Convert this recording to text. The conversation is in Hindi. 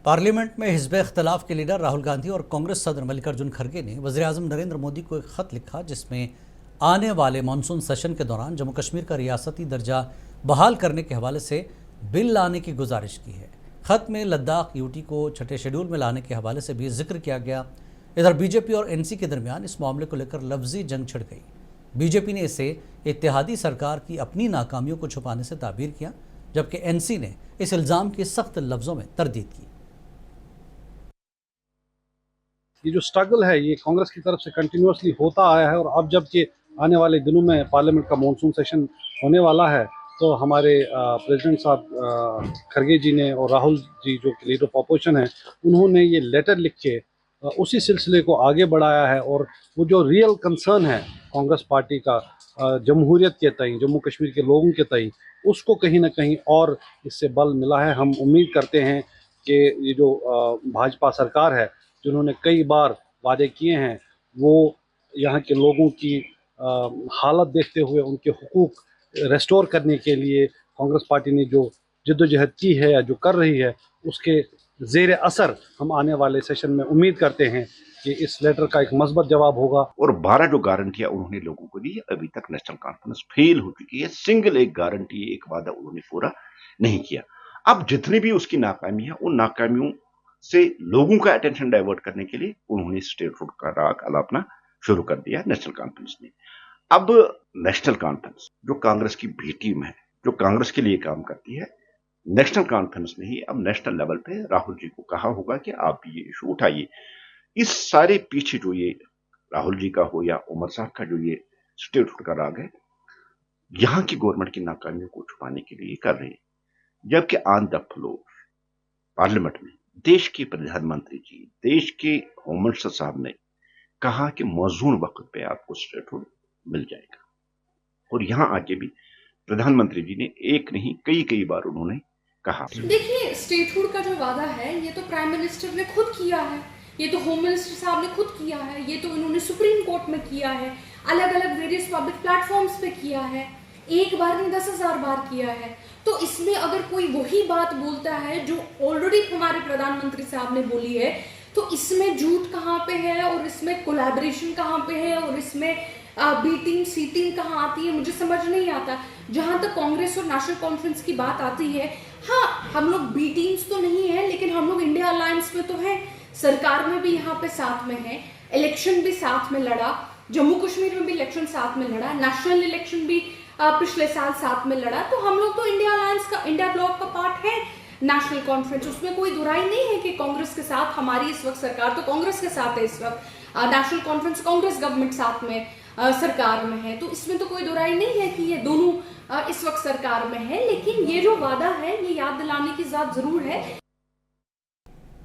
पार्लियामेंट में हिज़्ब इख्तिलाफ के लीडर राहुल गांधी और कांग्रेस सदर मल्लिकार्जुन खड़गे ने वज़ीर-ए-आज़म नरेंद्र मोदी को एक ख़त लिखा जिसमें आने वाले मानसून सेशन के दौरान जम्मू कश्मीर का रियासती दर्जा बहाल करने के हवाले से बिल लाने की गुजारिश की है। ख़त में लद्दाख यूटी को छठे शेड्यूल में लाने के हवाले से भी जिक्र किया गया। इधर बीजेपी और एनसी के दरमियान इस मामले को लेकर लफ्जी जंग छिड़ गई। बीजेपी ने इसे इत्तेहादी सरकार की अपनी नाकामियों को छुपाने से ताबीर किया, जबकि एनसी ने इस इल्ज़ाम की सख्त लफ्ज़ों में तरदीद की। ये जो स्ट्रगल है ये कांग्रेस की तरफ से कंटिन्यूसली होता आया है और अब जबकि आने वाले दिनों में पार्लियामेंट का मानसून सेशन होने वाला है तो हमारे प्रेसिडेंट साहब खड़गे जी ने और राहुल जी जो लीडर ऑफ अपोजिशन है उन्होंने ये लेटर लिख के उसी सिलसिले को आगे बढ़ाया है। और वो जो रियल कंसर्न है कांग्रेस पार्टी का जमहूरियत के तई, जम्मू कश्मीर के लोगों के तई, उसको कहीं ना कहीं और इससे बल मिला है। हम उम्मीद करते हैं कि ये जो भाजपा सरकार है जिन्होंने कई बार वादे किए हैं वो यहाँ के लोगों की हालत देखते हुए उनके हुकूक रेस्टोर करने के लिए कांग्रेस पार्टी ने जो जद्दोजहद की है या जो कर रही है उसके ज़ेर असर हम आने वाले सेशन में उम्मीद करते हैं कि इस लेटर का एक मस्बत जवाब होगा। और 12 जो गारंटियां उन्होंने लोगों को दी, अभी तक नेशनल कॉन्फ्रेंस फेल हो चुकी है। सिंगल एक गारंटी, एक वादा उन्होंने पूरा नहीं किया। अब जितनी भी उसकी नाकामी है उन नाकामियों से लोगों का अटेंशन डाइवर्ट करने के लिए उन्होंने स्टेट रूट का राग अलापना शुरू कर दिया नेशनल कॉन्फ्रेंस ने। अब नेशनल कॉन्फ्रेंस जो कांग्रेस की बी टीम है, जो कांग्रेस के लिए काम करती है, नेशनल कॉन्फ्रेंस ने ही अब नेशनल लेवल पे राहुल जी को कहा होगा कि आप ये इशू उठाइए। इस सारे पीछे जो ये राहुल जी का हो या उमर साहब का जो ये स्टेट रूट का राग है, यहाँ की गवर्नमेंट की नाकामियों को छुपाने के लिए कर रहे हैं। जबकि ऑन द फ्लोर पार्लियामेंट में देश के प्रधानमंत्री जी, देश के होम मिनिस्टर साहब ने कहा कि मौजूद वक्त पे आपको स्टेट रूट मिल जाएगा। और यहां आके भी प्रधानमंत्री जी ने एक नहीं कई बार उन्होंने कहा। देखिए, स्टेटहुड का जो वादा है ये तो प्राइम मिनिस्टर ने खुद किया है, ये तो होम मिनिस्टर साहब ने खुद किया है, ये तो इन्होंने सुप्रीम कोर्ट में किया है, अलग अलग वेरियस पब्लिक प्लेटफॉर्म्स पे किया है, एक बार नहीं 10,000 बार किया है। तो इसमें अगर कोई वही बात बोलता है जो ऑलरेडी हमारे प्रधानमंत्री साहब ने बोली है तो इसमें झूठ कहाँ पे है और इसमें कोलैबोरेशन कहाँ पे है और इसमें बी टीम सी टीम कहाँ आती है, मुझे समझ नहीं आता। जहां तक कांग्रेस और नेशनल कॉन्फ्रेंस की बात आती है, हाँ हम लोग बी टीम्स तो नहीं है लेकिन हम लोग इंडिया अलायंस में तो है, सरकार में भी यहाँ पे साथ में है, इलेक्शन भी साथ में लड़ा, जम्मू कश्मीर में भी इलेक्शन साथ में लड़ा, नेशनल इलेक्शन भी पिछले साल साथ में लड़ा। तो हम लोग तो इंडिया अलायंस का, इंडिया ब्लॉक का पार्ट है नेशनल कॉन्फ्रेंस, उसमें कोई दुराई नहीं है कि कांग्रेस के साथ हमारी इस वक्त सरकार तो कांग्रेस के साथ है, इस वक्त नेशनल कॉन्फ्रेंस कांग्रेस गवर्नमेंट साथ में सरकार में है, तो इसमें तो कोई दुराई नहीं है कि ये दोनों इस वक्त सरकार में है। लेकिन ये जो वादा है ये याद दिलाने की बात जरूर है।